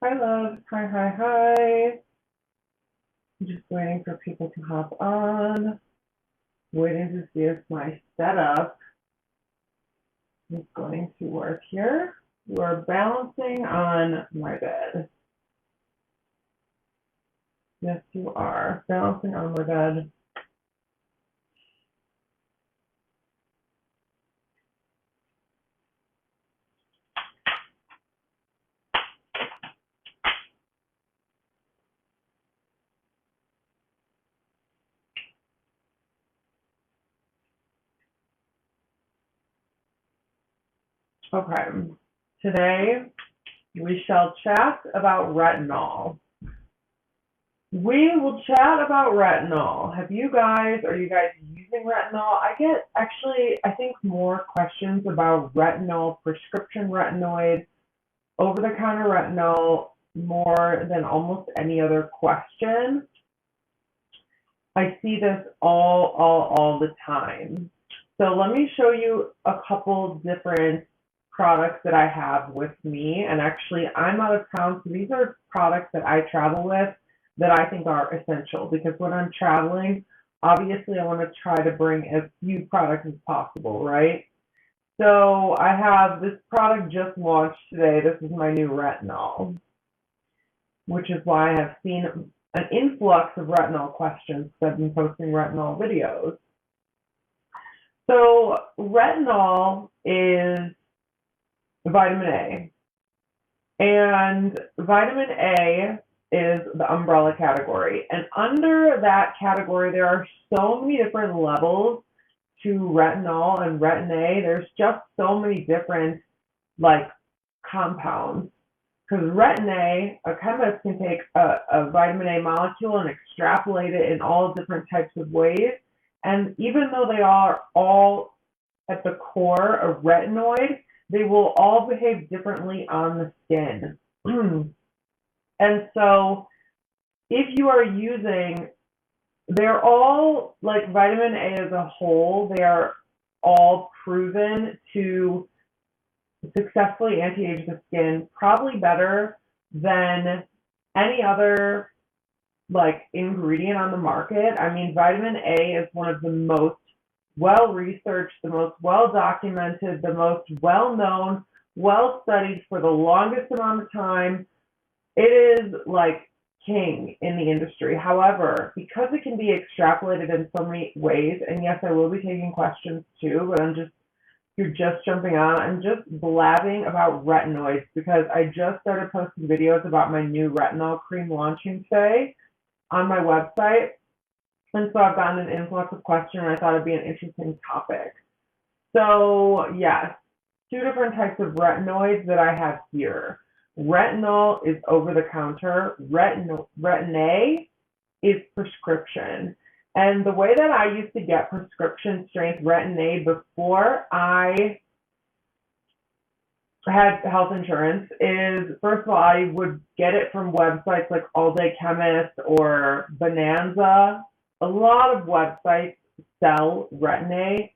Hi, love. Hi, hi, hi. I'm just waiting for people to hop on. Waiting to see if my setup is going to work here. You are balancing on my bed. Yes, you are. Balancing on my bed. Okay. Today, we shall chat about retinol. We will chat about retinol. Are you guys using retinol? I get I think more questions about retinol, prescription retinoids, over-the-counter retinol, more than almost any other question. I see this all the time. So let me show you a couple different products that I have with me. And actually, I'm out of town, so these are products that I travel with that I think are essential, because when I'm traveling, obviously I want to try to bring as few products as possible, right? So I have this product just launched today. This is my new retinol, which is why I have seen an influx of retinol questions because I've been posting retinol videos. So retinol is vitamin A, and vitamin A is the umbrella category. And under that category, there are so many different levels to retinol and retin A. There's just so many different compounds. Because retin A, a chemist can take a vitamin A molecule and extrapolate it in all different types of ways. And even though they are all at the core a retinoid, they will all behave differently on the skin. And so if you are using, they're all, like vitamin A as a whole, they are all proven to successfully anti-age the skin, probably better than any other ingredient on the market. I mean, vitamin A is one of the most well-researched, the most well-documented, the most well-known, well-studied for the longest amount of time. It is king in the industry. However, because it can be extrapolated in so many ways, and yes, I will be taking questions too, but you're just jumping on, I'm just blabbing about retinoids because I just started posting videos about my new retinol cream launching today on my website. And so I've gotten an influx of questions, and I thought it'd be an interesting topic. So yes, two different types of retinoids that I have here. Retinol is over-the-counter. Retin A is prescription. And the way that I used to get prescription strength retin A before I had health insurance is, first of all, I would get it from websites like All Day Chemist or Bonanza. A lot of websites sell retin A.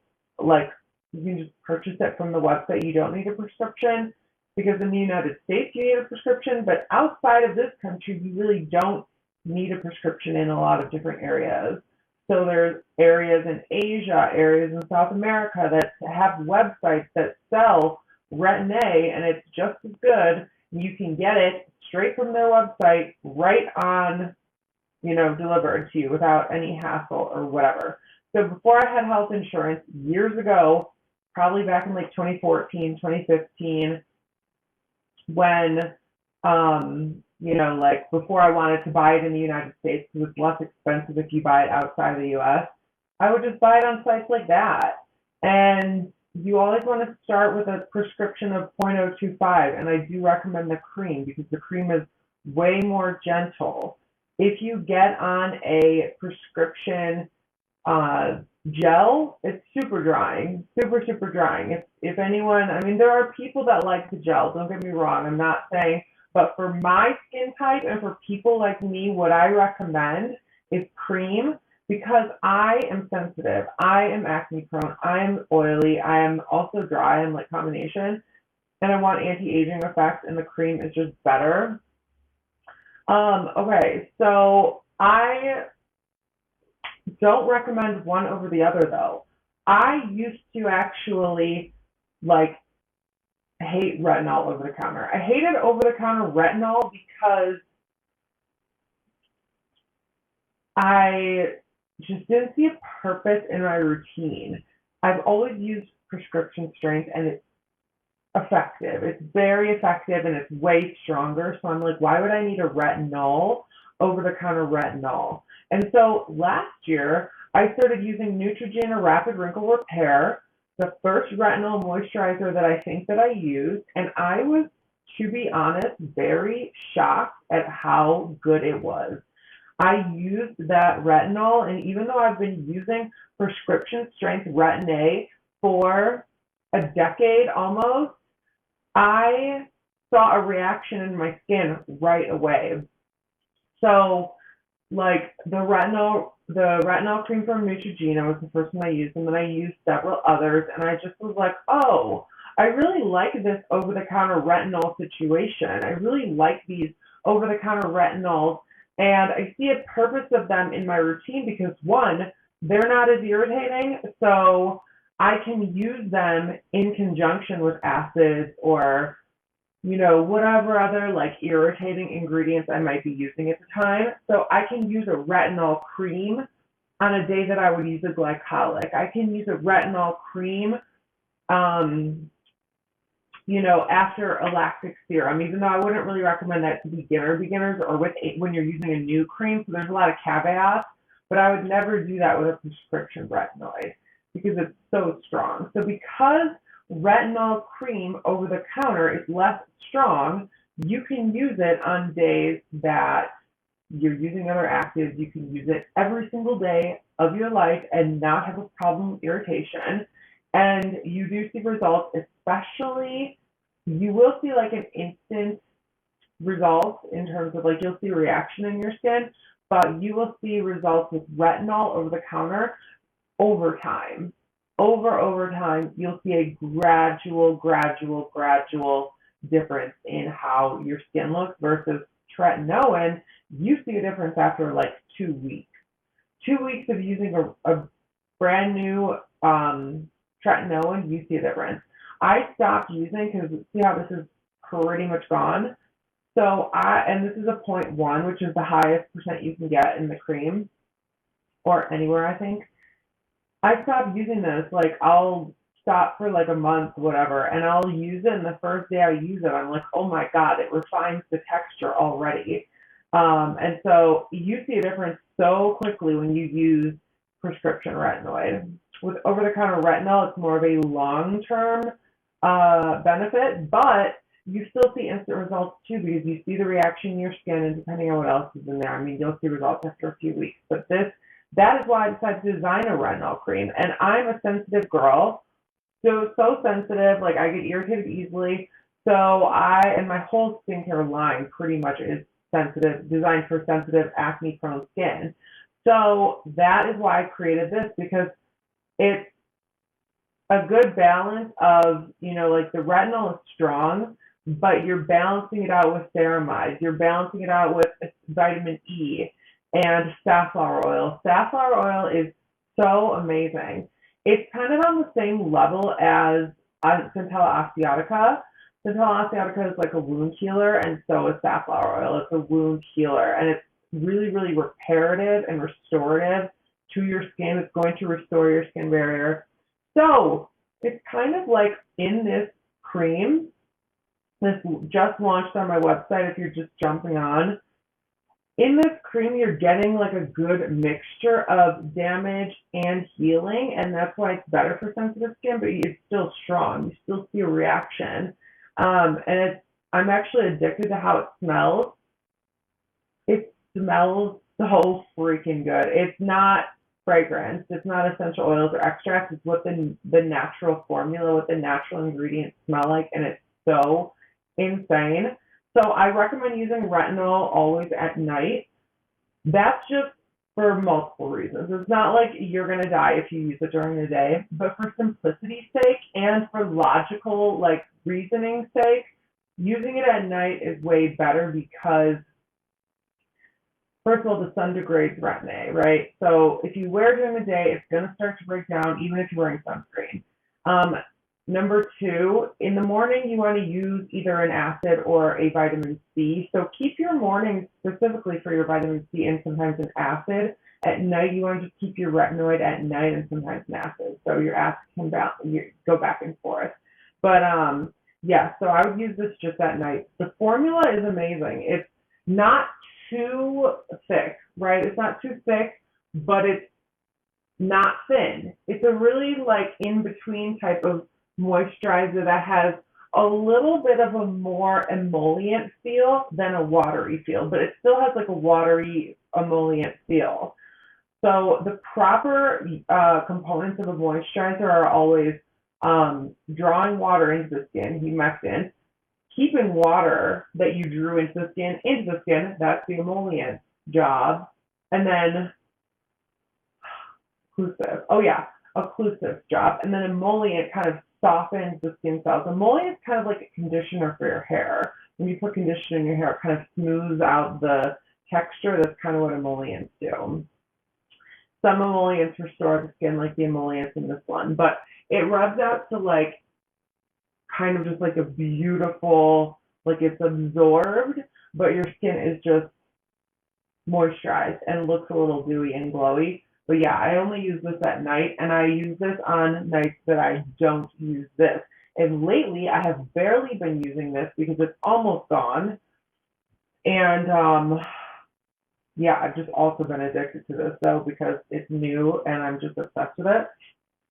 You can just purchase it from the website. You don't need a prescription, because in the United States you need a prescription, but outside of this country you really don't need a prescription in a lot of different areas. So there's areas in Asia, areas in South America that have websites that sell retin A, and it's just as good. You can get it straight from their website, right on, delivered to you without any hassle or whatever. So before I had health insurance years ago, probably back in 2014, 2015, when before I wanted to buy it in the United States, because it's less expensive if you buy it outside of the US, I would just buy it on sites like that. And you always want to start with a prescription of 0.025, and I do recommend the cream because the cream is way more gentle. If you get on a prescription gel, it's super drying, super drying. If anyone, I mean, there are people that like the gel, don't get me wrong, I'm not saying, but for my skin type and for people like me, what I recommend is cream, because I am sensitive, I am acne prone, I am oily, I am also dry, I'm combination, and I want anti-aging effects, and the cream is just better. Okay, so I don't recommend one over the other though. I used to actually like hate retinol over the counter. I hated over the counter retinol because I just didn't see a purpose in my routine. I've always used prescription strength and it's effective. It's very effective and it's way stronger. So I'm like, why would I need a retinol, over the counter retinol? And so last year, I started using Neutrogena Rapid Wrinkle Repair, the first retinol moisturizer that I think that I used. And I was, to be honest, very shocked at how good it was. I used that retinol, and even though I've been using prescription strength Retin A for a decade almost, I saw a reaction in my skin right away. So, like the retinol cream from Neutrogena was the first one I used, and then I used several others, and I just was like, oh, I really like this over-the-counter retinol situation. I really like these over-the-counter retinols, and I see a purpose of them in my routine because one, they're not as irritating, so I can use them in conjunction with acids or whatever other like irritating ingredients I might be using at the time. So I can use a retinol cream on a day that I would use a glycolic. I can use a retinol cream, um, after a lactic serum, even though I wouldn't really recommend that to beginners or when you're using a new cream. So there's a lot of caveats, but I would never do that with a prescription retinoid because it's so strong. So because retinol cream over the counter is less strong, you can use it on days that you're using other actives. You can use it every single day of your life and not have a problem with irritation. And you do see results, especially you will see like an instant result in terms of like you'll see a reaction in your skin, but you will see results with retinol over the counter over time. Over time, you'll see a gradual difference in how your skin looks versus tretinoin. You see a difference after like 2 weeks. 2 weeks of using a brand new tretinoin, you see a difference. I stopped using because see how this is pretty much gone. And this is a 0.1, which is the highest percent you can get in the cream or anywhere, I think. I stopped using this. Like I'll stop for like a month, whatever, and I'll use it. And the first day I use it, I'm like, oh my god, it refines the texture already. And so you see a difference so quickly when you use prescription retinoid. With over-the-counter retinol, it's more of a long-term benefit, but you still see instant results too because you see the reaction in your skin, and depending on what else is in there, I mean, you'll see results after a few weeks. But that is why I decided to design a retinol cream. And I'm a sensitive girl, so sensitive, like I get irritated easily. And my whole skincare line pretty much is sensitive, designed for sensitive acne prone skin. So that is why I created this because it's a good balance of, like the retinol is strong, but you're balancing it out with ceramides. You're balancing it out with vitamin E and safflower oil. Safflower oil is so amazing. It's kind of on the same level as Centella Asiatica. Centella Asiatica is like a wound healer, and so is safflower oil. It's a wound healer, and it's really reparative and restorative to your skin. It's going to restore your skin barrier. So it's kind of like in this cream, this just launched on my website if you're just jumping on. In this cream, you're getting like a good mixture of damage and healing, and that's why it's better for sensitive skin, but it's still strong. You still see a reaction. I'm actually addicted to how it smells. It smells so freaking good. It's not fragrance. It's not essential oils or extracts. It's what the natural formula, what the natural ingredients smell like, and it's so insane. So I recommend using retinol always at night. That's just for multiple reasons. It's not like you're going to die if you use it during the day, but for simplicity's sake and for logical reasoning sake, using it at night is way better because first of all, the sun degrades retin A, right? So if you wear it during the day, it's going to start to break down even if you're wearing sunscreen. Number two, in the morning, you want to use either an acid or a vitamin C. So keep your mornings specifically for your vitamin C and sometimes an acid. At night, you want to just keep your retinoid at night and sometimes an acid. So your acid can go back and forth. But yeah, so I would use this just at night. The formula is amazing. It's not too thick, right? It's not too thick, but it's not thin. It's a really like in between type of moisturizer that has a little bit of a more emollient feel than a watery feel, but it still has like a watery emollient feel. So the proper components of a moisturizer are always drawing water into the skin, humectant, keeping water that you drew into the skin, that's the emollient job, and then occlusive. Oh yeah, occlusive job, and then emollient kind of softens the skin cells. Emollient is kind of like a conditioner for your hair. When you put conditioner in your hair, it kind of smooths out the texture. That's kind of what emollients do. Some emollients restore the skin, like the emollients in this one, but it rubs out to like kind of just like a beautiful, like it's absorbed, but your skin is just moisturized and looks a little dewy and glowy. But yeah, I only use this at night, and I use this on nights that I don't use this. And lately, I have barely been using this because it's almost gone. And yeah, I've just also been addicted to this though because it's new and I'm just obsessed with it.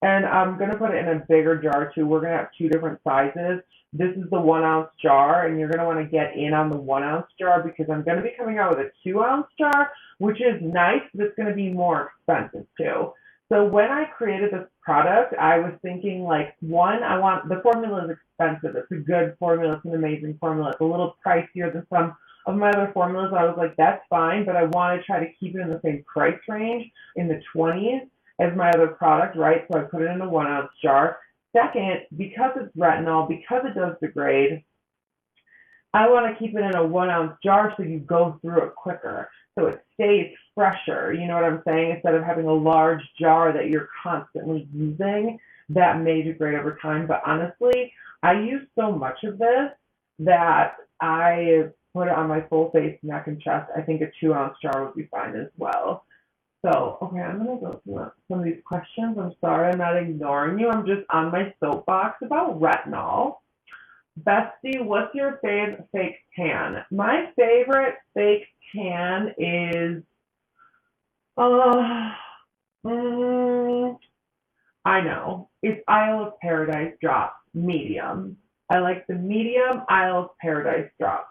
And I'm going to put it in a bigger jar too. We're going to have two different sizes. This is the 1 ounce jar, and you're going to want to get in on the 1 ounce jar because I'm going to be coming out with a 2 ounce jar, which is nice, but it's going to be more expensive too. So when I created this product, I was thinking like, one, the formula is expensive. It's a good formula. It's an amazing formula. It's a little pricier than some of my other formulas. I was like, that's fine, but I want to try to keep it in the same price range in the 20s as my other product, right? So I put it in a 1 ounce jar. Second, because it's retinol, because it does degrade, I want to keep it in a 1 ounce jar so you go through it quicker. So it stays fresher. You know what I'm saying? Instead of having a large jar that you're constantly using, that may degrade over time. But honestly, I use so much of this that I put it on my full face, neck, and chest. I think a 2 ounce jar would be fine as well. So, okay, I'm going to go through some of these questions. I'm sorry I'm not ignoring you. I'm just on my soapbox about retinol. Bestie, what's your favorite fake tan? My favorite fake tan is, uh, I know. It's Isle of Paradise Drops, medium. I like the medium Isle of Paradise Drops.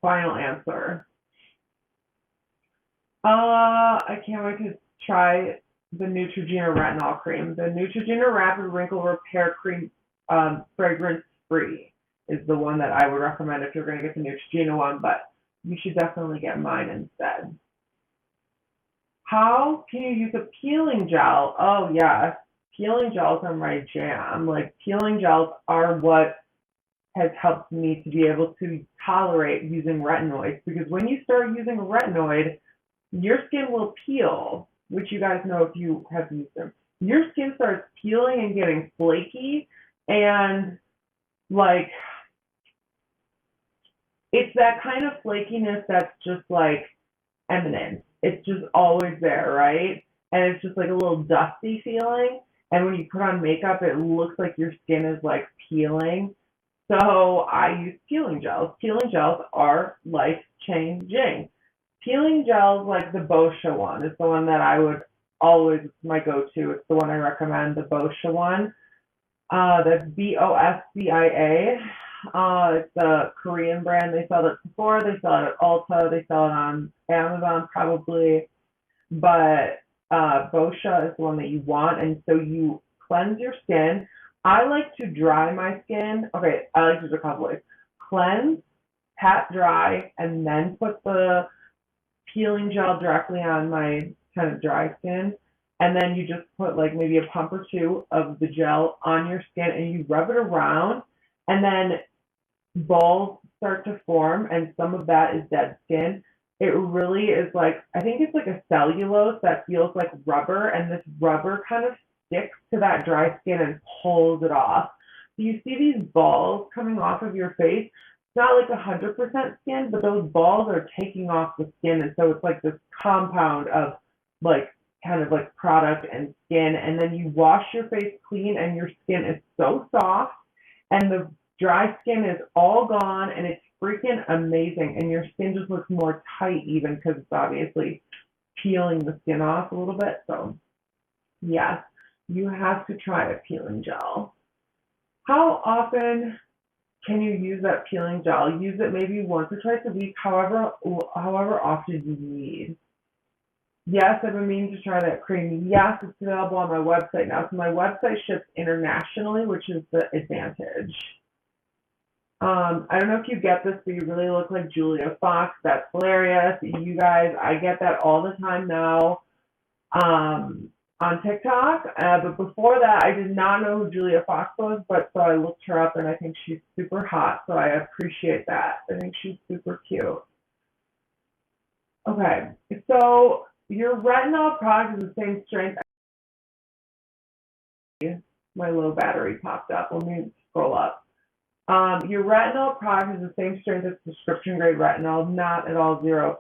Final answer. I can't wait to try the Neutrogena Retinol Cream. The Neutrogena Rapid Wrinkle Repair Cream, fragrance free, is the one that I would recommend if you're going to get the Neutrogena one, but you should definitely get mine instead. How can you use a peeling gel? Oh yeah, peeling gels are my jam. Like peeling gels are what has helped me to be able to tolerate using retinoids, because when you start using a retinoid, your skin will peel, which you guys know if you have used them. Your skin starts peeling and getting flaky, and like it's that kind of flakiness that's just like eminent. It's just always there, right? And it's just like a little dusty feeling. And when you put on makeup, it looks like your skin is like peeling. So I use peeling gels. Peeling gels are life changing. Peeling gels like the Boscia one is the one that I would always, it's my go-to. It's the one I recommend, the Boscia one. That's Boscia. It's a Korean brand. They sell it at Sephora, they sell it at Ulta, they sell it on Amazon probably. But Boscia is the one that you want, and so you cleanse your skin. I like to dry my skin. Okay, I like to do a couple ways. Cleanse, pat dry, and then put the peeling gel directly on my kind of dry skin. And then you just put like maybe a pump or two of the gel on your skin and you rub it around, and then balls start to form, and some of that is dead skin. It really is like, I think it's like a cellulose that feels like rubber, and this rubber kind of sticks to that dry skin and pulls it off. So you see these balls coming off of your face. It's not like 100% skin, but those balls are taking off the skin, and so it's like this compound of like kind of like product and skin, and then you wash your face clean, and your skin is so soft, and the dry skin is all gone, and it's freaking amazing. And your skin just looks more tight even because it's obviously peeling the skin off a little bit. So yes, you have to try a peeling gel. How often can you use that peeling gel? Use it maybe once or twice a week, however often you need. Yes, I've been meaning to try that cream. Yes, it's available on my website now. So my website ships internationally, which is the advantage. I don't know if you get this, but you really look like Julia Fox. That's hilarious. You guys, I get that all the time now on TikTok. But before that, I did not know who Julia Fox was, but so I looked her up, and I think she's super hot. So I appreciate that. I think she's super cute. Okay, so your retinol product is the same strength. My low battery popped up. Let me scroll up. Your retinol product is the same strength as prescription grade retinol, not at all 0%,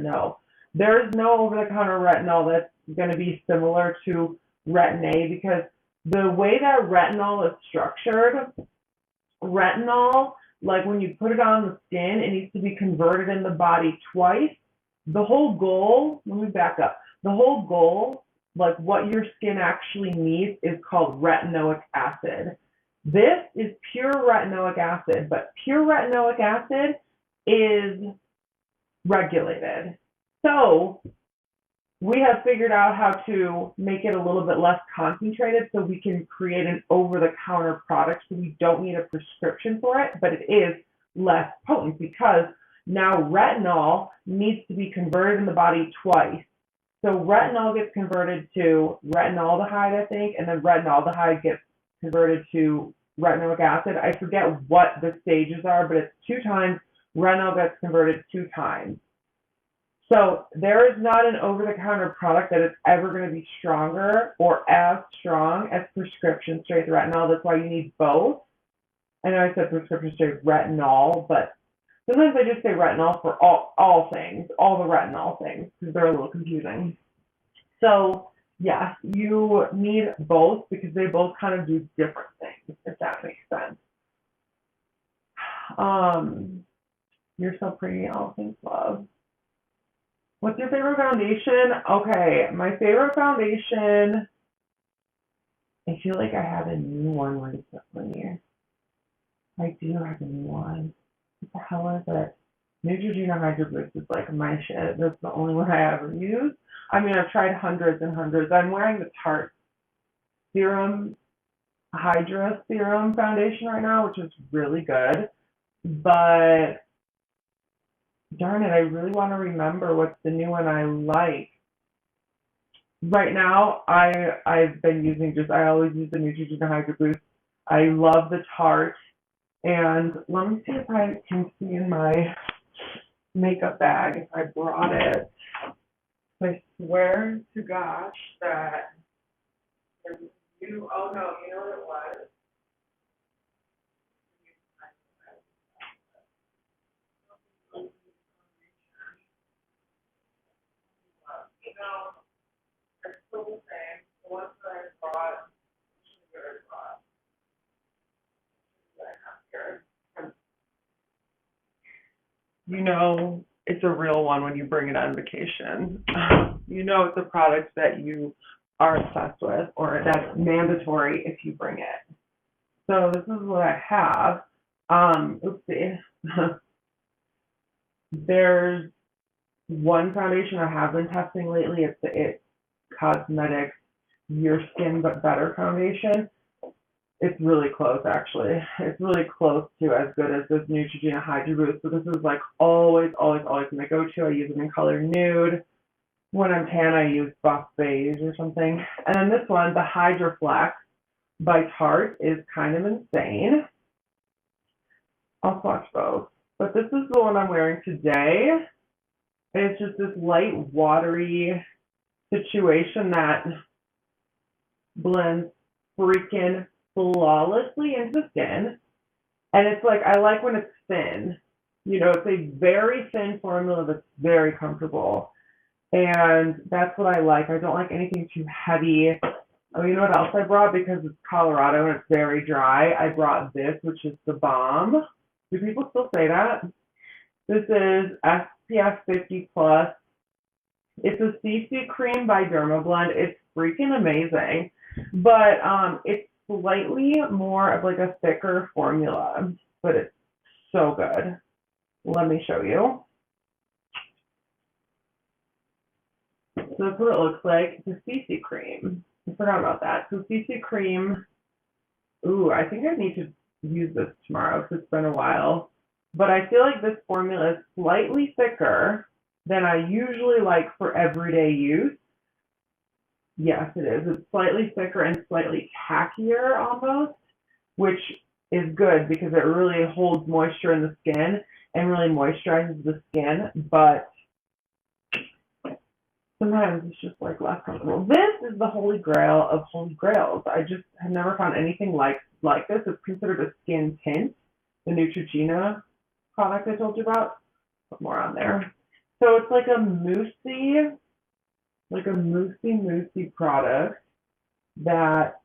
no. There is no over-the-counter retinol that's going to be similar to Retin-A, because the way that retinol is structured, retinol, like when you put it on the skin, it needs to be converted in the body twice. The whole goal, let me back up. The whole goal, like what your skin actually needs, is called retinoic acid. This is pure retinoic acid, but pure retinoic acid is regulated. So we have figured out how to make it a little bit less concentrated so we can create an over-the-counter product, so we don't need a prescription for it, but it is less potent because now retinol needs to be converted in the body twice. So retinol gets converted to retinaldehyde, I think, and then retinaldehyde gets converted to retinoic acid. I forget what the stages are, but it's 2 times. Retinol gets converted 2 times. So there is not an over-the-counter product that is ever going to be stronger or as strong as prescription strength retinol. That's why you need both. I know I said prescription strength retinol, but sometimes I just say retinol for all things, all the retinol things, because they're a little confusing. So yes, you need both because they both kind of do different things, if that makes sense. You're so pretty, all things love. What's your favorite foundation? Okay, my favorite foundation, I feel like I have a new one recently. I do have a new one. What the hell is it? Neutrogena Hydro Boost is like my shit. That's the only one I ever use. I mean, I've tried hundreds and hundreds. I'm wearing the Tarte Serum, Hydra Serum foundation right now, which is really good. But darn it, I really want to remember what's the new one I like. Right now, I've been using I always use the Neutrogena Hydro Boost. I love the Tarte. And let me see if I can see in my makeup bag if I brought it. I swear to gosh that there's oh no, you know what it was? You know, it's still the same. The ones that I brought, that I brought, that I have here. You know, it's a real one when you bring it on vacation. You know it's a product that you are obsessed with, or that's mandatory if you bring it. So this is what I have. Oopsie. There's one foundation I have been testing lately. It's the It Cosmetics Your Skin But Better foundation. It's really close, actually. It's really close to as good as this Neutrogena Hydro Boost. So this is like always my go-to. I use it in color nude. When I'm tan, I use buff beige or something. And then this one, the Hydro Flex by Tarte, is kind of insane. I'll swatch both. But this is the one I'm wearing today. And it's just this light, watery situation that blends freaking flawlessly into the skin. And it's like, I like when it's thin. You know, it's a very thin formula that's very comfortable. And that's what I like. I don't like anything too heavy. Oh, you know what else I brought? Because it's Colorado and it's very dry. I brought this, which is the Balm. Do people still say that? This is SPF 50 plus. It's a CC cream by Dermablend. It's freaking amazing, but it's slightly more of like a thicker formula, but it's so good. Let me show you. So that's what it looks like. It's a CC cream. I forgot about that. So CC cream. Ooh, I think I need to use this tomorrow because it's been a while. But I feel like this formula is slightly thicker than I usually like for everyday use. Yes, it is. It's slightly thicker and slightly tackier almost, which is good because it really holds moisture in the skin and really moisturizes the skin. But sometimes it's just like less comfortable. This is the holy grail of holy grails. I just have never found anything like this. It's considered a skin tint, the Neutrogena product I told you about. Put more on there. So it's like a moussey product that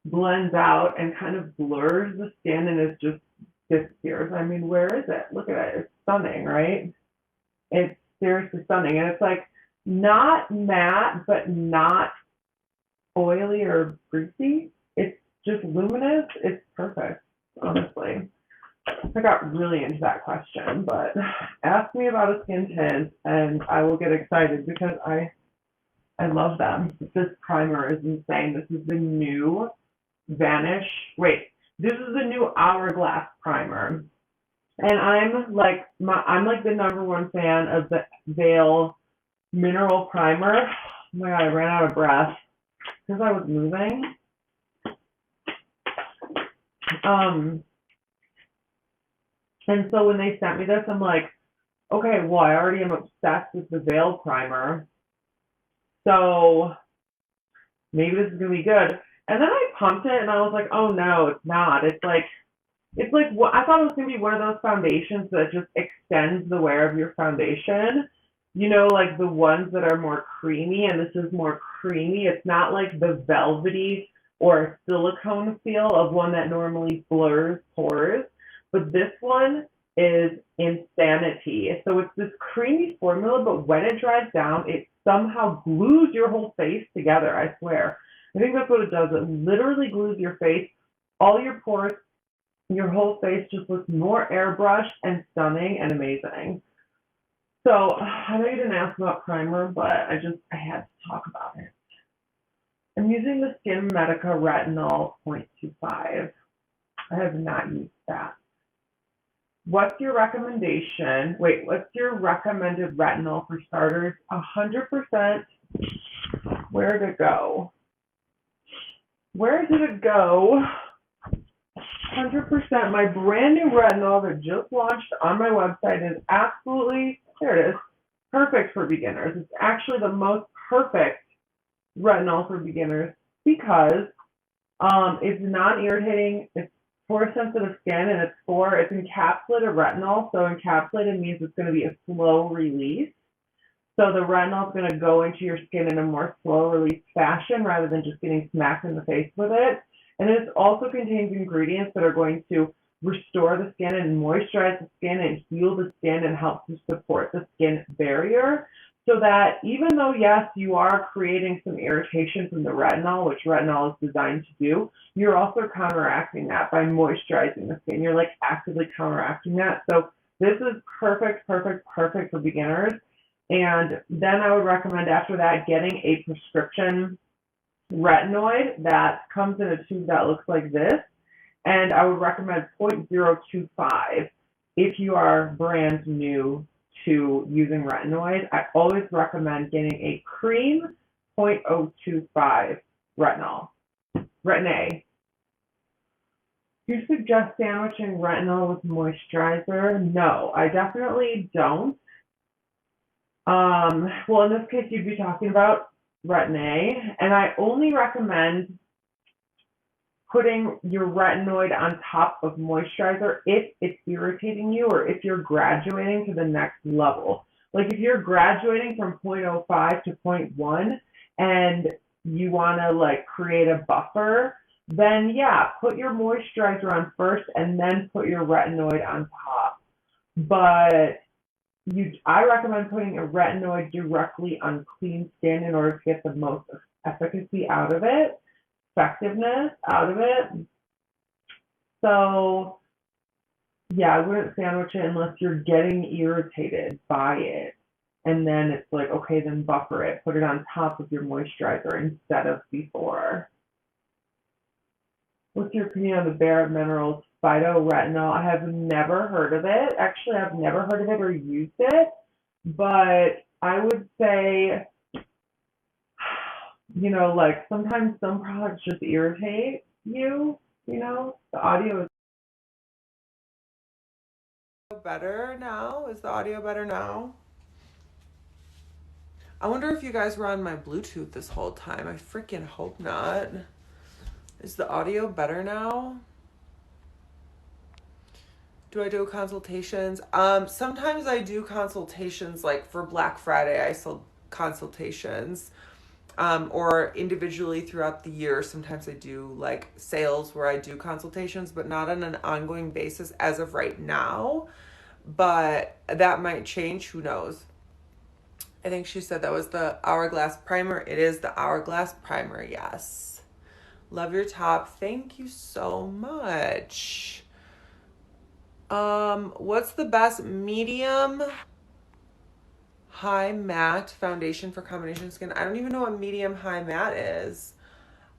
blends out and kind of blurs the skin and it just disappears. I mean, where is it? Look at it. It's stunning, right? It's seriously stunning. And it's like not matte, but not oily or greasy. It's just luminous. It's perfect, honestly. I got really into that question, but ask me about a skin tint and I will get excited because I love them. This primer is insane. This is the new Vanish. Wait, this is the new Hourglass primer. And I'm like the #1 fan of the Veil Mineral Primer. Oh my god, I ran out of breath because I was moving. And so when they sent me this, I'm like, okay, well, I already am obsessed with the Veil primer. So maybe this is going to be good. And then I pumped it and I was like, oh no, it's not. It's like I thought it was going to be one of those foundations that just extends the wear of your foundation. You know, like the ones that are more creamy, and this is more creamy. It's not like the velvety or silicone feel of one that normally blurs pores. But this one is insanity. So it's this creamy formula, but when it dries down, it somehow glues your whole face together, I swear. I think that's what it does. It literally glues your face, all your pores, your whole face just looks more airbrushed and stunning and amazing. So I know you didn't ask about primer, but I had to talk about it. I'm using the Skin Medica Retinol 0.25. I have not used that. What's your recommendation? Wait, what's your recommended retinol for starters? 100%. Where did it go? Where did it go? 100%. My brand new retinol that just launched on my website is absolutely, there it is, perfect for beginners. It's actually the most perfect retinol for beginners because it's non-irritating, it's for sensitive skin, and it's encapsulated retinol. So encapsulated means it's going to be a slow release. So the retinol is going to go into your skin in a more slow release fashion rather than just getting smacked in the face with it. And it also contains ingredients that are going to restore the skin and moisturize the skin and heal the skin and help to support the skin barrier. So that even though, yes, you are creating some irritation from the retinol, which retinol is designed to do, you're also counteracting that by moisturizing the skin. You're like actively counteracting that. So this is perfect for beginners. And then I would recommend after that getting a prescription retinoid that comes in a tube that looks like this. And I would recommend 0.025 if you are brand new to using retinoid. I always recommend getting a cream 0.025 retinol. Retin-A. Do you suggest sandwiching retinol with moisturizer? No, I definitely don't. Well, in this case, you'd be talking about Retin-A, and I only recommend putting your retinoid on top of moisturizer if it's irritating you or if you're graduating to the next level. Like if you're graduating from 0.05 to zero point 0.1 and you want to like create a buffer, then yeah, put your moisturizer on first and then put your retinoid on top. But I recommend putting a retinoid directly on clean skin in order to get the most efficacy out of it, effectiveness out of it. So yeah, I wouldn't sandwich it unless you're getting irritated by it. And then it's like, okay, then buffer it. Put it on top of your moisturizer instead of before. What's your opinion on the Bare Minerals phytoretinol? I have never heard of it. Actually, I've never heard of it or used it. But I would say, like sometimes some products just irritate you, The audio is better now? Is the audio better now? I wonder if you guys were on my Bluetooth this whole time. I freaking hope not. Is the audio better now? Do I do consultations? Sometimes I do consultations, like for Black Friday, I sell consultations. Or individually throughout the year, sometimes I do like sales where I do consultations, but not on an ongoing basis as of right now. But that might change, who knows? I think she said that was the Hourglass Primer. It is the Hourglass Primer, yes. Love your top. Thank you so much. What's the best medium high matte foundation for combination skin? I don't even know what medium high matte is.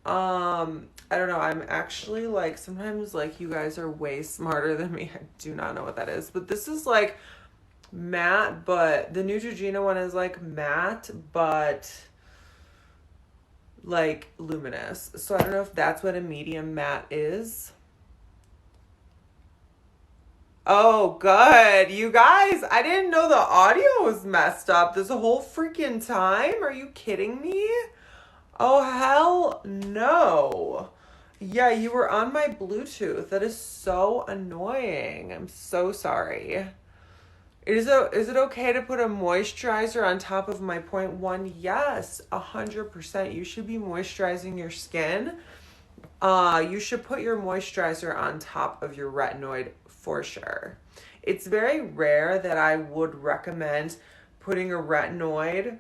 I don't know. I'm actually like, sometimes like you guys are way smarter than me. I do not know what that is, but this is like matte, but the Neutrogena one is like matte, but like luminous. So I don't know if that's what a medium matte is. Oh, good. You guys, I didn't know the audio was messed up this whole freaking time. Are you kidding me? Oh, hell no. Yeah, you were on my Bluetooth. That is so annoying. I'm so sorry. Is it okay to put a moisturizer on top of my 0.1? Yes, 100%. You should be moisturizing your skin. You should put your moisturizer on top of your retinoid for sure. It's very rare that I would recommend putting a retinoid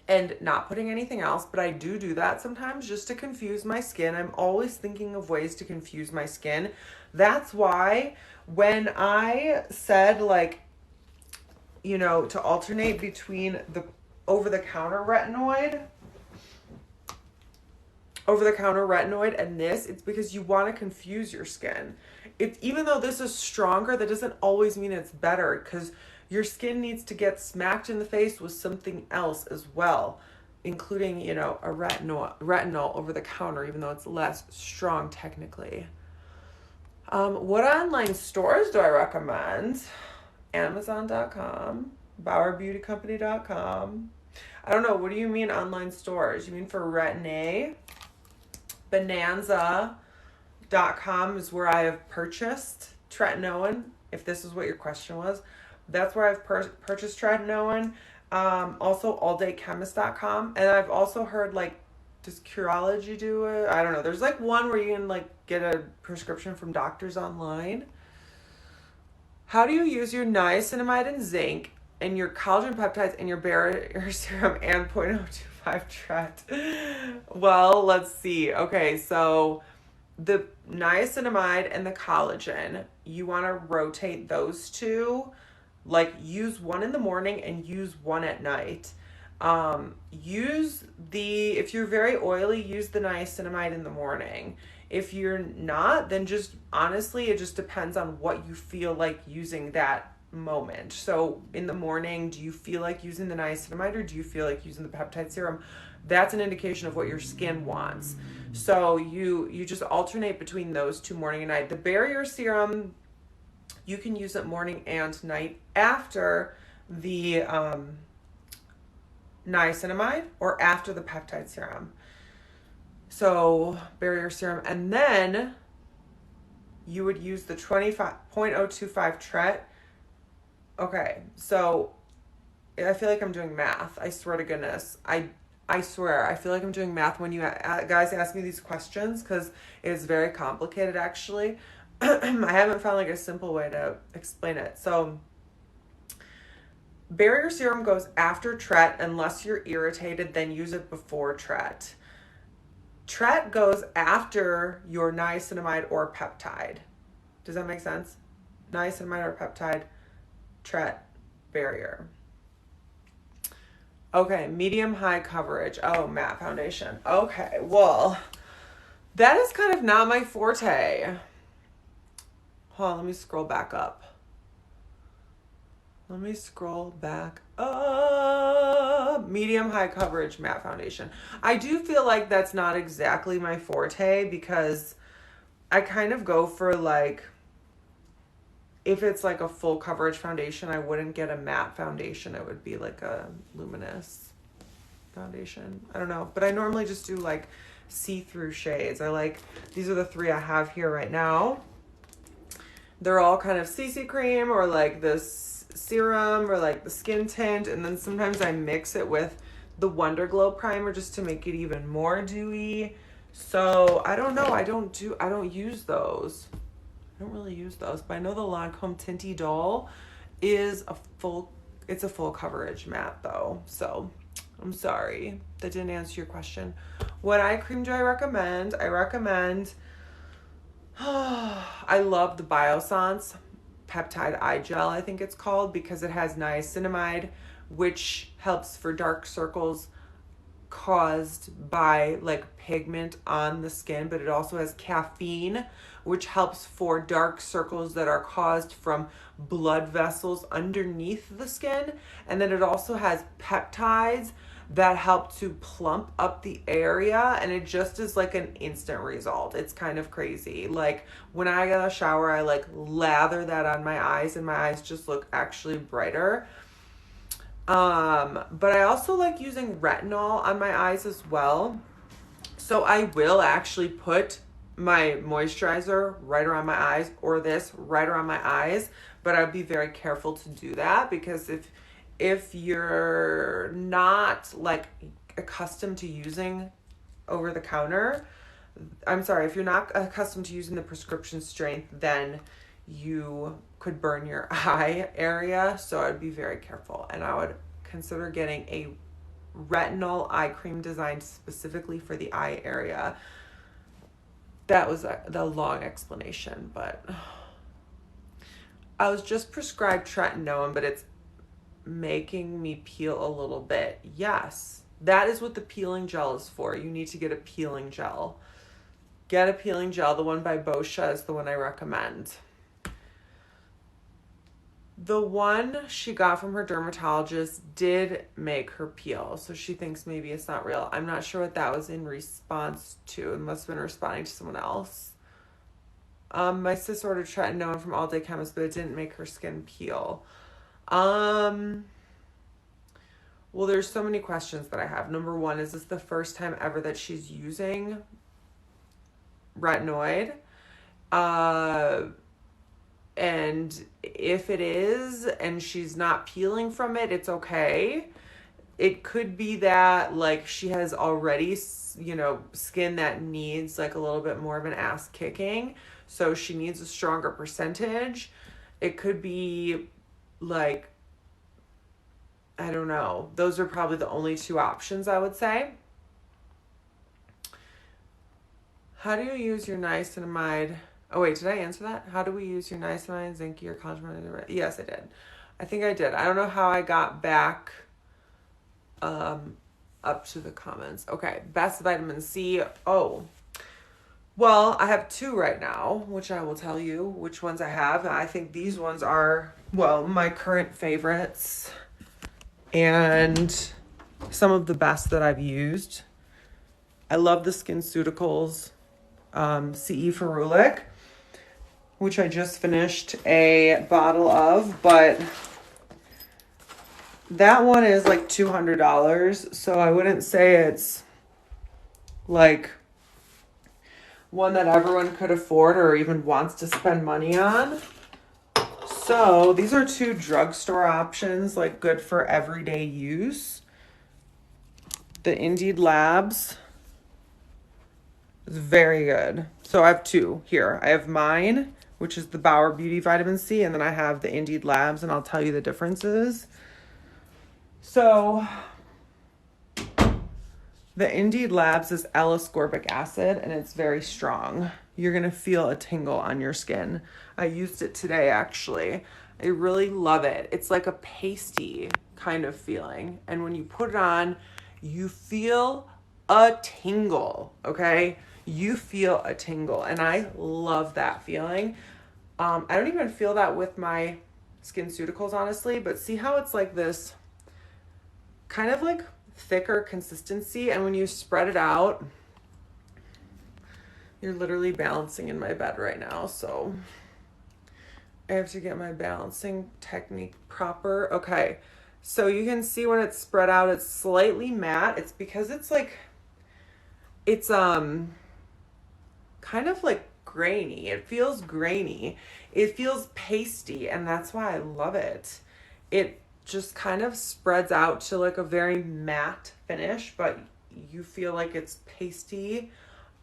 and not putting anything else, but I do that sometimes just to confuse my skin. I'm always thinking of ways to confuse my skin. That's why when I said like, to alternate between the over-the-counter retinoid and this, it's because you want to confuse your skin. Even though this is stronger, that doesn't always mean it's better, because your skin needs to get smacked in the face with something else as well, including, a retinol over the counter, even though it's less strong technically. What online stores do I recommend? Amazon.com, BauerBeautyCompany.com. I don't know. What do you mean online stores? You mean for Retin-A? Bonanza.com is where I have purchased tretinoin, if this is what your question was. That's where I've purchased tretinoin. Also alldaychemist.com. And I've also heard, like, does Curology do it? I don't know. There's like one where you can like get a prescription from doctors online. How do you use your niacinamide and zinc and your collagen peptides and your barrier serum and 0.025 tret? Well, let's see. Okay, so the niacinamide and the collagen, you want to rotate those two. Like use one in the morning and use one at night. If you're very oily, use the niacinamide in the morning. If you're not, then just honestly, it just depends on what you feel like using that moment. So in the morning, do you feel like using the niacinamide or do you feel like using the peptide serum? That's an indication of what your skin wants. So you just alternate between those two, morning and night. The barrier serum, you can use it morning and night after the niacinamide or after the peptide serum. So barrier serum, and then you would use the 20.025 tret. Okay, so I feel like I'm doing math. I swear to goodness. I swear, I feel like I'm doing math when you guys ask me these questions because it is very complicated actually. I haven't found like a simple way to explain it. So barrier serum goes after tret unless you're irritated, then use it before tret. Tret goes after your niacinamide or peptide. Does that make sense? Niacinamide or peptide, tret, barrier. Okay, medium high coverage. Oh, matte foundation. Okay, well, that is kind of not my forte. Hold on, let me scroll back up. Let me scroll back up. Medium high coverage matte foundation. I do feel like that's not exactly my forte because I kind of go for like, if it's like a full coverage foundation, I wouldn't get a matte foundation. It would be like a luminous foundation. I don't know. But I normally just do like see-through shades. These are the 3 I have here right now. They're all kind of CC cream or like this serum or like the skin tint. And then sometimes I mix it with the Wonder Glow primer just to make it even more dewy. So I don't know. I don't use those. I don't really use those, but I know the Lancome Tinty Doll is a full coverage matte though. So I'm sorry, that didn't answer your question. What eye cream do I recommend? I love the Biossance Peptide Eye Gel, I think it's called, because it has niacinamide, which helps for dark circles caused by like pigment on the skin, but it also has caffeine, which helps for dark circles that are caused from blood vessels underneath the skin. And then it also has peptides that help to plump up the area, and it just is like an instant result. It's kind of crazy. Like when I get a shower, I like lather that on my eyes and my eyes just look actually brighter. But I also like using retinol on my eyes as well. So I will actually put my moisturizer right around my eyes or this right around my eyes, but I'd be very careful to do that because if you're not like accustomed to using over the counter, if you're not accustomed to using the prescription strength, then you could burn your eye area. So I'd be very careful, and I would consider getting a retinol eye cream designed specifically for the eye area. That was the long explanation, but I was just prescribed tretinoin, but it's making me peel a little bit. Yes, that is what the peeling gel is for. You need to get a peeling gel. Get a peeling gel. The one by Boscia is the one I recommend. The one she got from her dermatologist did make her peel, so she thinks maybe it's not real. I'm not sure what that was in response to. It must have been responding to someone else. My sis ordered tretinoin from All Day Chemist, but it didn't make her skin peel. Well, there's so many questions that I have. Number one, is this the first time ever that she's using retinoid? And if it is, and she's not peeling from it, it's okay. It could be that like she has already, skin that needs like a little bit more of an ass kicking. So she needs a stronger percentage. It could be like, I don't know. Those are probably the only 2 options I would say. How do you use your niacinamide? Oh wait, did I answer that? How do we use your niacinamide, zinc, or collagen? Yes, I did. I think I did. I don't know how I got back up to the comments. Okay, best vitamin C. Oh, well, I have 2 right now, which I will tell you which ones I have. I think these ones are, well, my current favorites and some of the best that I've used. I love the SkinCeuticals CE Ferulic, which I just finished a bottle of, but That one is like $200, so I wouldn't say it's like one that everyone could afford or even wants to spend money on. So these are two drugstore options, like good for everyday use. The Indeed Labs is very good. So I have two here. I have mine, which is the Bauer Beauty Vitamin C, and then I have the Indeed Labs, and I'll tell you the differences. So the Indeed Labs is L-ascorbic acid, and it's very strong. You're going to feel a tingle on your skin. I used it today, actually. I really love it. It's like a pasty kind of feeling. And when you put it on, you feel a tingle, okay? You feel a tingle, and I love that feeling. I don't even feel that with my SkinCeuticals, honestly, but see how it's like this kind of like thicker consistency, and when you spread it out, you're literally balancing in my bed right now, so I have to get my balancing technique proper. Okay, so you can see when it's spread out, it's slightly matte. It's because it's like, it's kind of like grainy. It feels grainy. It feels pasty, and that's why I love it. It just kind of spreads out to like a very matte finish, but you feel like it's pasty,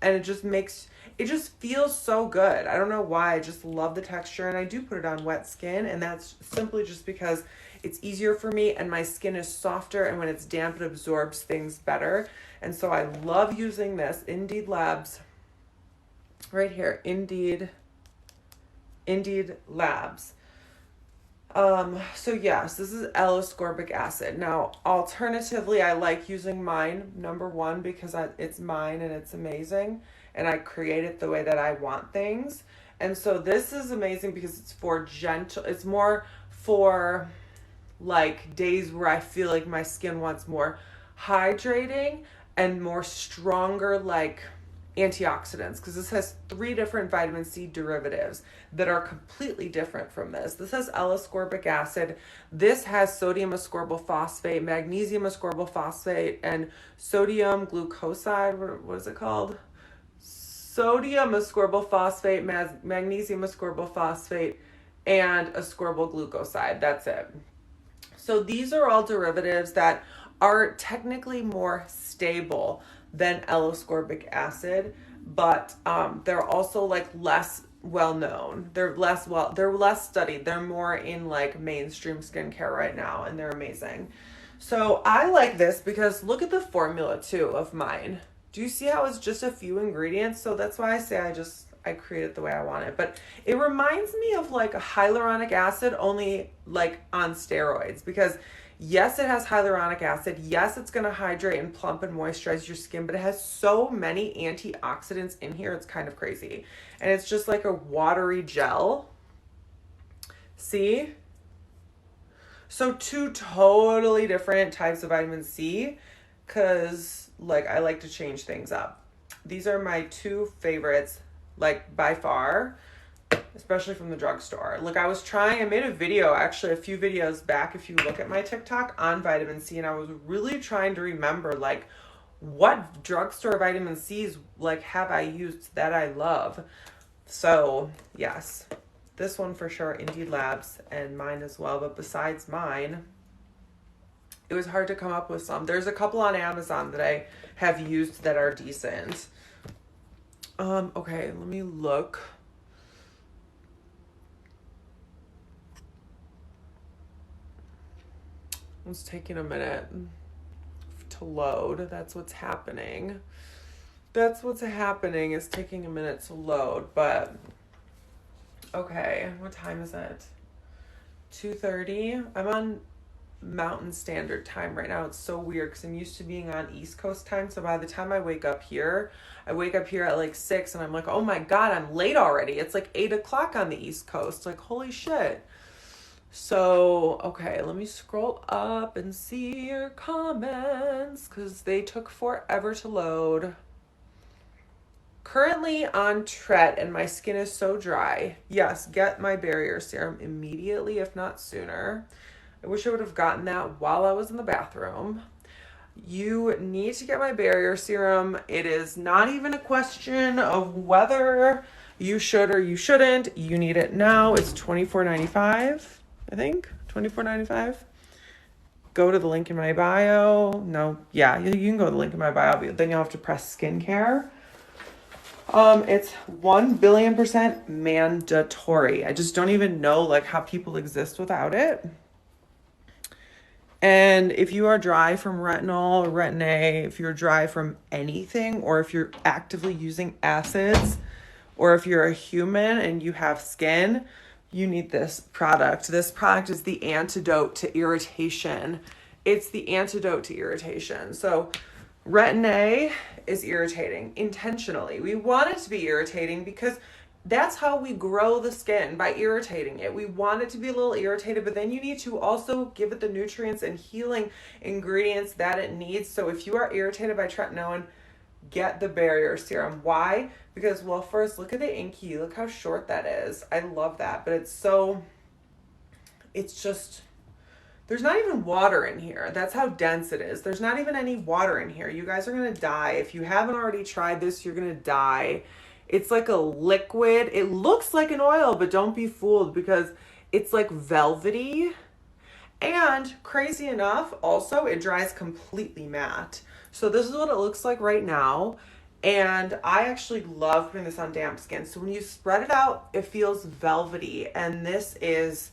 and it just feels so good. I don't know why. I just love the texture, and I do put it on wet skin, and that's simply just because it's easier for me, and my skin is softer, and when it's damp it absorbs things better. And so I love using this Indeed Labs right here. Indeed Labs. So yes, this is L-ascorbic acid. Now, alternatively, I like using mine, number one, because it's mine and it's amazing, and I create it the way that I want things. And so this is amazing because it's for gentle, it's more for like days where I feel like my skin wants more hydrating and more stronger like antioxidants, because this has 3 different vitamin C derivatives that are completely different from this. This has L-ascorbic acid. This has sodium ascorbyl phosphate, magnesium ascorbyl phosphate, and sodium glucoside. What is it called? Sodium ascorbyl phosphate, magnesium ascorbyl phosphate, and ascorbyl glucoside. That's it. So these are all derivatives that are technically more stable than L-ascorbic acid, but they're also like less well known. They're less studied. They're more in like mainstream skincare right now, and they're amazing. So I like this because look at the formula too of mine. Do you see how it's just a few ingredients? So that's why I say I create it the way I want it. But it reminds me of like a hyaluronic acid, only like on steroids, because yes, it has hyaluronic acid. Yes, it's going to hydrate and plump and moisturize your skin, but it has so many antioxidants in here. It's kind of crazy. And it's just like a watery gel. See? So 2 totally different types of vitamin C, because like I like to change things up. These are my 2 favorites, like by far, especially from the drugstore. Like I made a video, actually a few videos back, if you look at my TikTok, on vitamin C, and I was really trying to remember like what drugstore vitamin C's like have I used that I love. So yes, this one for sure, Indeed Labs, and mine as well. But besides mine, it was hard to come up with some. There's a couple on Amazon that I have used that are decent. Okay, let me look. It's taking a minute to load. That's what's happening. It's taking a minute to load, but okay, what time is it? 2:30. I'm on Mountain Standard Time right now. It's so weird because I'm used to being on East Coast time. So by the time I wake up here at like 6, and I'm like, oh my God, I'm late already. It's like 8 o'clock on the East Coast. Like, holy shit. So, okay, let me scroll up and see your comments because they took forever to load. Currently on Tret, and my skin is so dry. Yes, get my barrier serum immediately, if not sooner. I wish I would have gotten that while I was in the bathroom. You need to get my barrier serum. It is not even a question of whether you should or you shouldn't. You need it now. It's $24.95, I think. $24.95. Go to the link in my bio. No, yeah, you can go to the link in my bio, but then you'll have to press skincare. It's 1,000,000,000% mandatory. I just don't even know like how people exist without it. And if you are dry from retinol or retin-A, if you're dry from anything, or if you're actively using acids, or if you're a human and you have skin, you need this product. This product is the antidote to irritation. It's the antidote to irritation. So retin-A is irritating intentionally. We want it to be irritating because that's how we grow the skin, by irritating it. We want it to be a little irritated, but then you need to also give it the nutrients and healing ingredients that it needs. So if you are irritated by tretinoin, get the barrier serum. Why? Because, well, first, look at the inky. Look how short that is. I love that, but it's just, there's not even water in here. That's how dense it is. There's not even any water in here. You guys are going to die. If you haven't already tried this, you're going to die. It's like a liquid. It looks like an oil, but don't be fooled because it's like velvety. And crazy enough, also, it dries completely matte. So this is what it looks like right now. And I actually love putting this on damp skin. So when you spread it out, it feels velvety. And this is,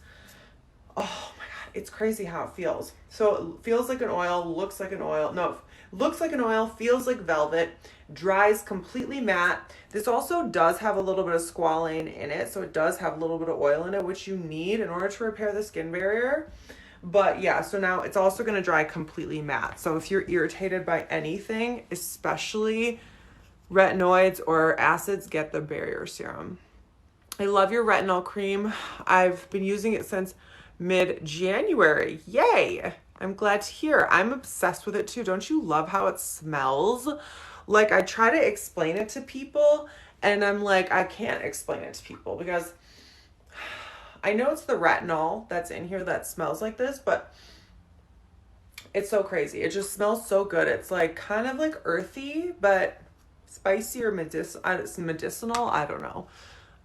oh my God, it's crazy how it feels. So it feels like an oil, looks like an oil. No, looks like an oil, feels like velvet, dries completely matte. This also does have a little bit of squalane in it. So it does have a little bit of oil in it, which you need in order to repair the skin barrier. But yeah, so now it's also going to dry completely matte. So if you're irritated by anything, especially retinoids or acids, get the barrier serum. I love your retinol cream. I've been using it since mid-January. Yay! I'm glad to hear. I'm obsessed with it too. Don't you love how it smells? Like, I try to explain it to people and I'm like, I can't explain it to people because I know it's the retinol that's in here that smells like this, but it's so crazy. It just smells so good. It's like kind of like earthy, but spicy or medicinal. I don't know.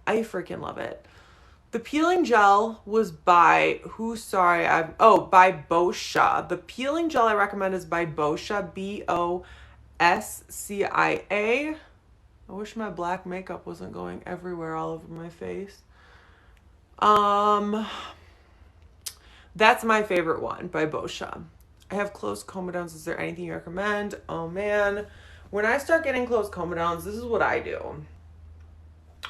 I freaking love it. The peeling gel was by by Boscia. The peeling gel I recommend is by Boscia, Boscia. I wish my black makeup wasn't going everywhere all over my face. That's my favorite one by Boscia. I have closed comedones. Is there anything you recommend? Oh man. When I start getting closed comedones, this is what I do.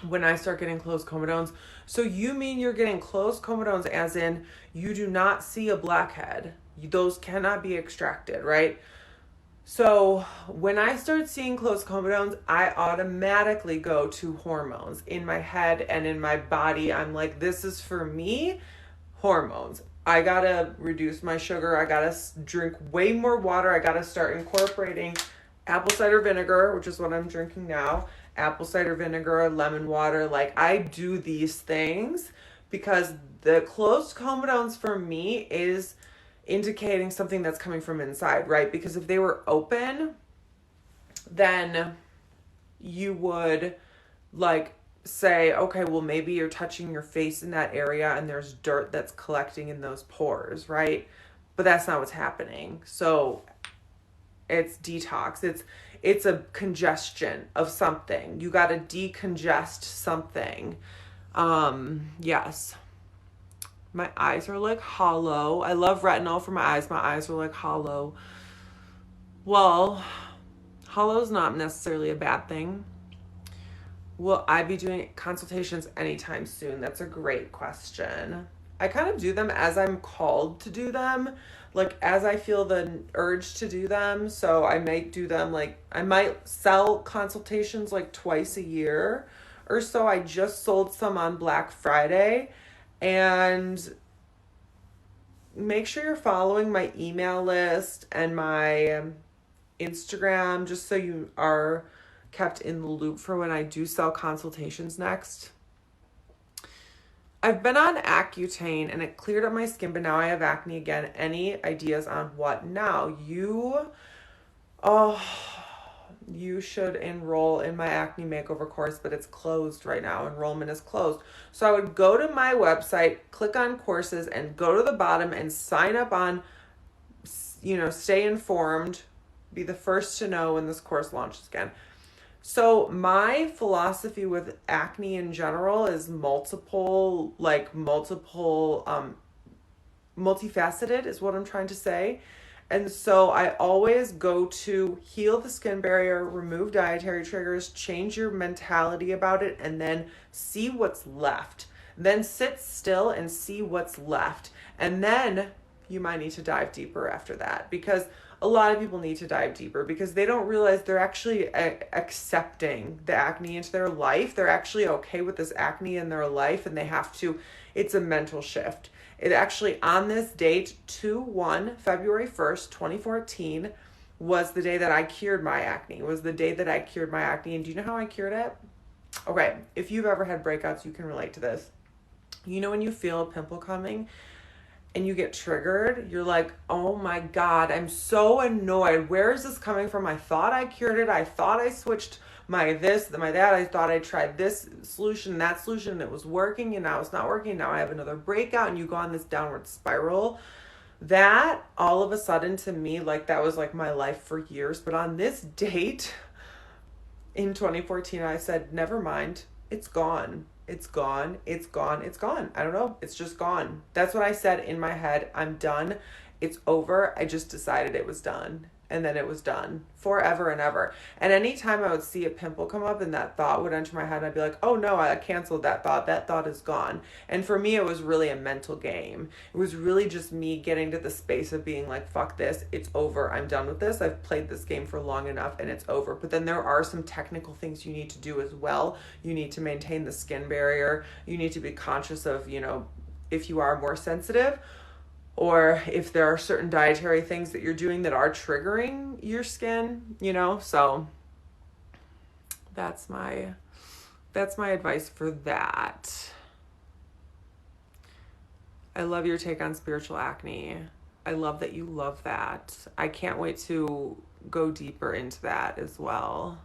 When I start getting closed comedones. So you mean you're getting closed comedones as in you do not see a blackhead. Those cannot be extracted, right? So when I start seeing closed comedones, I automatically go to hormones in my head and in my body. I'm like, this is for me, hormones. I gotta reduce my sugar. I gotta drink way more water. I gotta start incorporating apple cider vinegar, which is what I'm drinking now. Apple cider vinegar, lemon water. Like, I do these things because the closed comedones for me is indicating something that's coming from inside, right? Because if they were open, then you would like say, okay, well, maybe you're touching your face in that area and there's dirt that's collecting in those pores, right? But that's not what's happening. So it's detox. It's a congestion of something. You got to decongest something. Yes. My eyes are like hollow. I love retinol for my eyes. My eyes are like hollow. Well, hollow is not necessarily a bad thing. Will I be doing consultations anytime soon? That's a great question. I kind of do them as I'm called to do them, like as I feel the urge to do them. So I might do them like, I might sell consultations like twice a year or so. I just sold some on Black Friday. And make sure you're following my email list and my Instagram just so you are kept in the loop for when I do sell consultations next. I've been on Accutane and it cleared up my skin, but now I have acne again. Any ideas on what now? Oh, you should enroll in my acne makeover course, but it's closed right now. Enrollment is closed. So I would go to my website, click on courses, and go to the bottom and sign up on, stay informed, be the first to know when this course launches again. So my philosophy with acne in general is multifaceted is what I'm trying to say. And so I always go to heal the skin barrier, remove dietary triggers, change your mentality about it, and then see what's left. Then sit still and see what's left. And then you might need to dive deeper after that, because a lot of people need to dive deeper because they don't realize they're actually accepting the acne into their life. They're actually okay with this acne in their life, and it's a mental shift. It actually, on this date, February 1st, 2014, was the day that I cured my acne. And do you know how I cured it? Okay, if you've ever had breakouts, you can relate to this. You know when you feel a pimple coming and you get triggered, you're like, oh my God, I'm so annoyed. Where is this coming from? I thought I cured it. I thought I switched my this, my that. I thought I tried this solution, that solution, and it was working, and now it's not working. Now I have another breakout, and you go on this downward spiral. That, all of a sudden, to me, like, that was like my life for years. But on this date in 2014, I said, never mind. It's gone. It's gone. It's gone. It's gone. I don't know. It's just gone. That's what I said in my head. I'm done. It's over. I just decided it was done. And then it was done forever and ever. And anytime I would see a pimple come up and that thought would enter my head, I'd be like, oh no, I canceled that thought. That thought is gone. And for me, it was really a mental game. It was really just me getting to the space of being like, fuck this. It's over. I'm done with this. I've played this game for long enough and it's over. But then there are some technical things you need to do as well. You need to maintain the skin barrier. You need to be conscious of, if you are more sensitive, or if there are certain dietary things that you're doing that are triggering your skin, so that's my advice for that. I love your take on spiritual acne. I love that you love that. I can't wait to go deeper into that as well.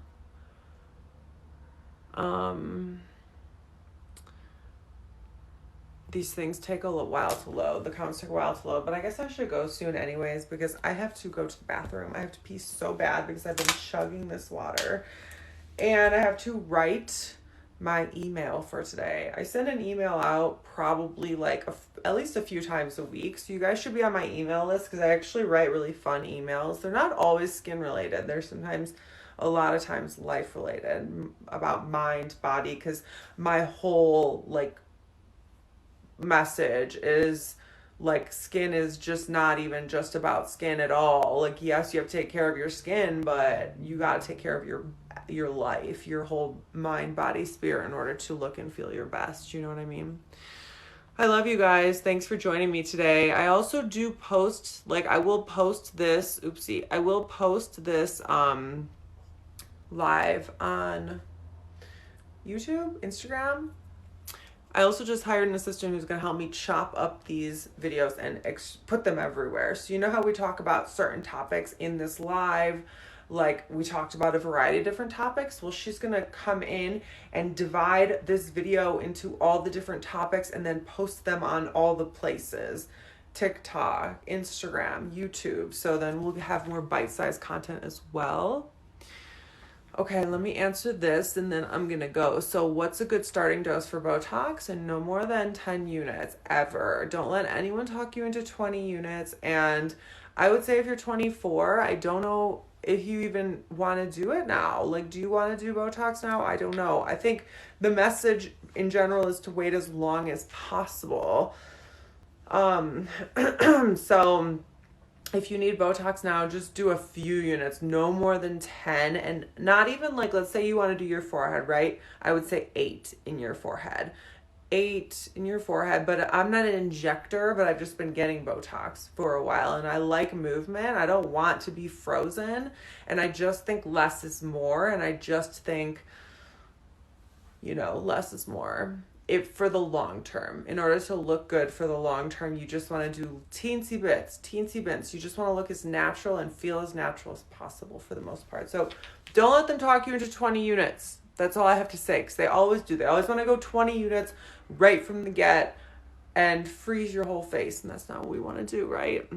These things take a while to load. The comments take a while to load, but I guess I should go soon anyways because I have to go to the bathroom. I have to pee so bad because I've been chugging this water. And I have to write my email for today. I send an email out probably like at least a few times a week. So you guys should be on my email list because I actually write really fun emails. They're not always skin related. They're sometimes, a lot of times, life related, about mind, body, because my whole message is like skin is just not even just about skin at all. Like, yes, you have to take care of your skin, but you got to take care of your life, your whole mind, body, spirit in order to look and feel your best. You know what I mean? I love you guys. Thanks for joining me today. I also do post, I will post this live on YouTube, Instagram. I also just hired an assistant who's going to help me chop up these videos and put them everywhere. So you know how we talk about certain topics in this live, like we talked about a variety of different topics? Well, she's going to come in and divide this video into all the different topics and then post them on all the places. TikTok, Instagram, YouTube. So then we'll have more bite-sized content as well. Okay, let me answer this and then I'm going to go. So what's a good starting dose for Botox? And no more than 10 units ever. Don't let anyone talk you into 20 units. And I would say if you're 24, I don't know if you even want to do it now. Do you want to do Botox now? I don't know. I think the message in general is to wait as long as possible. So if you need Botox now, just do a few units, no more than 10, and not even let's say you want to do your forehead, right? I would say 8 in your forehead. 8 in your forehead, but I'm not an injector, but I've just been getting Botox for a while, and I like movement. I don't want to be frozen, and I just think less is more, and I just think you know, less is more. If for the long term, in order to look good for the long term, you just want to do teensy bits. You just want to look as natural and feel as natural as possible for the most part. So don't let them talk you into 20 units. That's all I have to say, because they always do. They always want to go 20 units right from the get and freeze your whole face, and that's not what we want to do, right?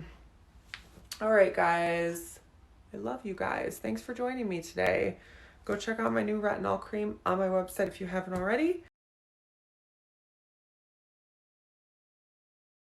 All right, guys. I love you guys. Thanks for joining me today. Go check out my new retinol cream on my website if you haven't already.